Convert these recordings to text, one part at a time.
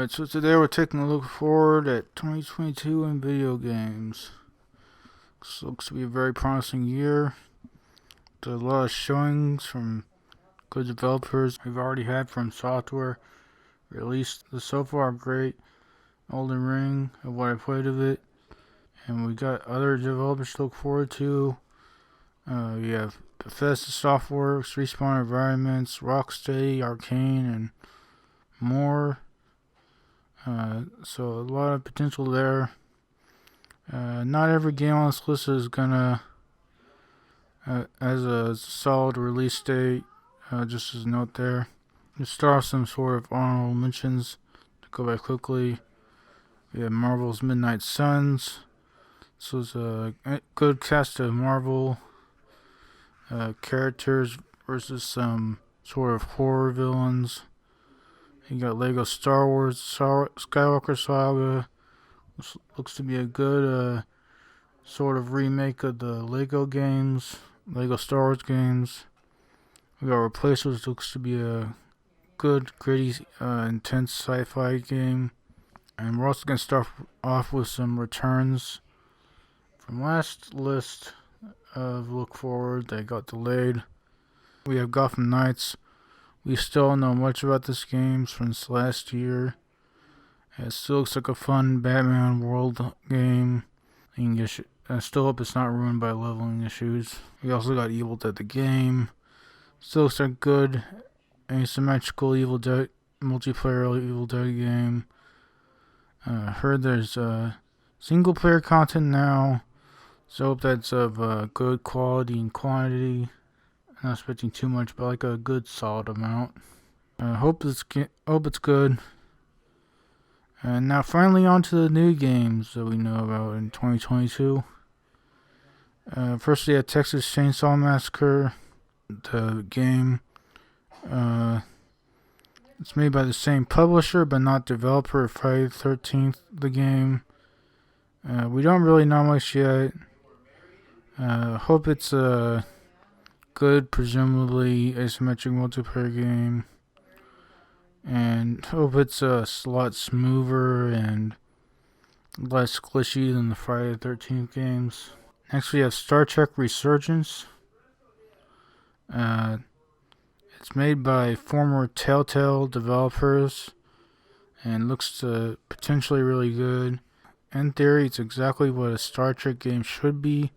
Alright, so today we're taking a look forward at 2022 in video games. This looks to be a very promising year. There's a lot of showings from good developers we've already had from software released. So far great. Elden Ring, of what I played of it. And we got other developers to look forward to. We have Bethesda Softworks, Respawn Environments, Rocksteady, Arcane, and more. So a lot of potential there. Not every game on this list is gonna has a solid release date. Just as a note there. Let's start off some sort of honorable mentions to go by quickly. We have Marvel's Midnight Suns. This was a good cast of Marvel characters versus some sort of horror villains. You got Lego Star Wars Skywalker Saga. This looks to be a good sort of remake of the Lego games, Lego Star Wars games. We got Replace, which looks to be a good, gritty, intense sci-fi game. And we're also going to start off with some returns from last list of look forward that got delayed. We have Gotham Knights. We still don't know much about this game since last year. It still looks like a fun Batman world game. I still hope it's not ruined by leveling issues. We also got Evil Dead the game. Still looks like a good asymmetrical Evil Dead multiplayer Evil Dead game. Heard there's single player content now, so hope that's of good quality and quantity. Not expecting too much, but like a good solid amount. Hope it's good. And now finally on to the new games that we know about in 2022. First we have Texas Chainsaw Massacre, the game. It's made by the same publisher but not developer of Friday the 13th, the game. We don't really know much yet. Hope it's a good, presumably asymmetric multiplayer game. And hope it's a lot smoother and less glitchy than the Friday the 13th games. Next we have Star Trek Resurgence. It's made by former Telltale developers and looks to potentially really good. In theory, it's exactly what a Star Trek game should be.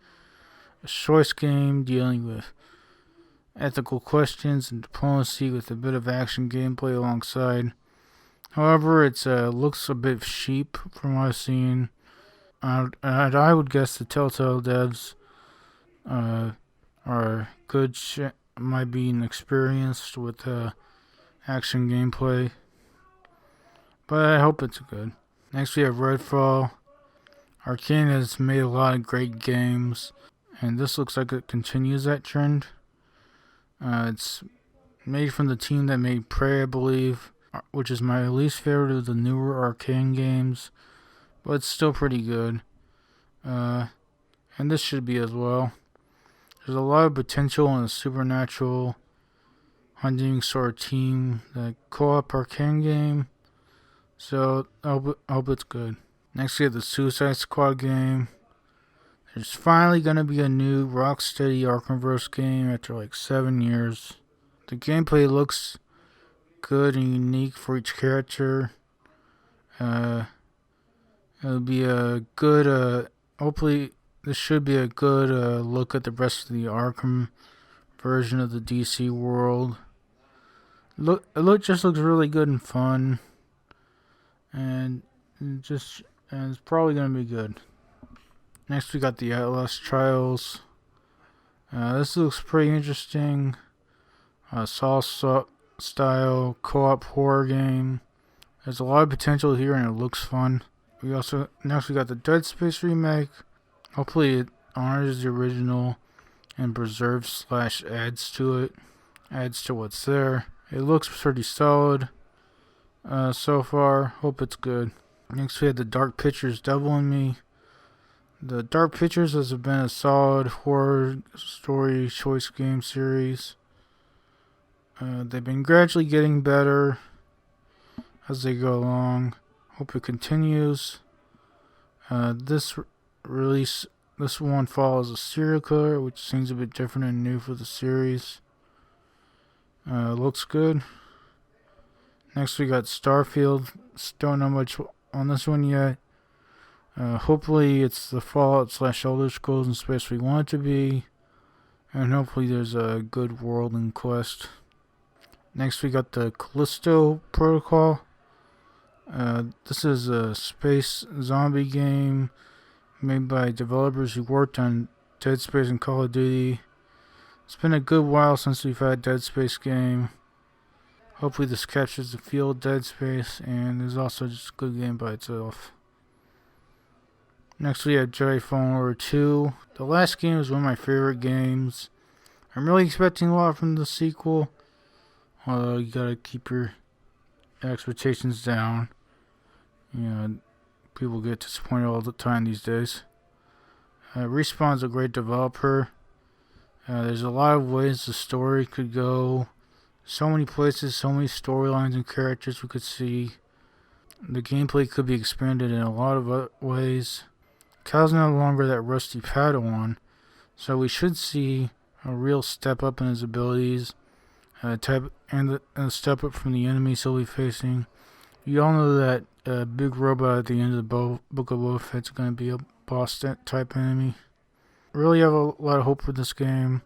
A choice game dealing with ethical questions and diplomacy with a bit of action gameplay alongside. However, it looks a bit cheap from what I've seen. I would guess the Telltale devs are good, might be inexperienced with action gameplay, but I hope it's good. Next we have Redfall. Arcane has made a lot of great games, and this looks like it continues that trend. It's made from the team that made Prey, I believe, which is my least favorite of the newer Arcane games, but it's still pretty good. And this should be as well. There's a lot of potential in a supernatural hunting sort of team, the co-op Arcane game, so I hope it's good. Next we have the Suicide Squad game. There's finally going to be a new Rocksteady Arkhamverse game after like 7 years. The gameplay looks good and unique for each character. It'll be a good, hopefully this should be a good look at the rest of the Arkham version of the DC world. It just looks really good and fun. And it's probably going to be good. Next we got the Outlast Trails. This looks pretty interesting. Style co-op horror game. There's a lot of potential here and it looks fun. Next we got the Dead Space remake. Hopefully it honors the original and preserves / adds to it. Adds to what's there. It looks pretty solid so far. Hope it's good. Next we had the Dark Pictures Devil in Me. The Dark Pictures has been a solid horror story choice game series. They've been gradually getting better. as they go along. Hope it continues. This release, this one follows a serial killer, which seems a bit different and new for the series. Looks good. Next we got Starfield. Don't know much on this one yet. Hopefully it's the Fallout / Elder Scrolls in space we want it to be. And hopefully there's a good world in quest. Next we got the Calisto Protocol. This is a space zombie game made by developers who worked on Dead Space and Call of Duty. It's been a good while since we've had a Dead Space game. Hopefully this captures the feel of Dead Space, and is also just a good game by itself. Next we have Jedi Fallen Order 2. The last game was one of my favorite games. I'm really expecting a lot from the sequel, although you gotta keep your expectations down. People get disappointed all the time these days. Respawn's a great developer. There's a lot of ways the story could go. So many places, so many storylines and characters we could see. The gameplay could be expanded in a lot of ways. Cal's no longer that rusty Padawan, so we should see a real step up in his abilities, and a step up from the enemies he'll be facing. You all know that big robot at the end of the Book of Boba Fett's going to be a boss type enemy. Really have a lot of hope for this game.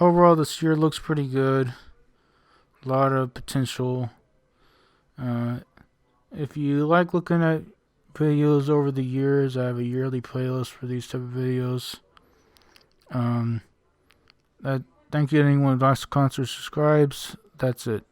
Overall, this year looks pretty good. A lot of potential. If you like looking at videos over the years, I have a yearly playlist for these type of videos. Thank you to anyone who likes, comments, or subscribes. That's it.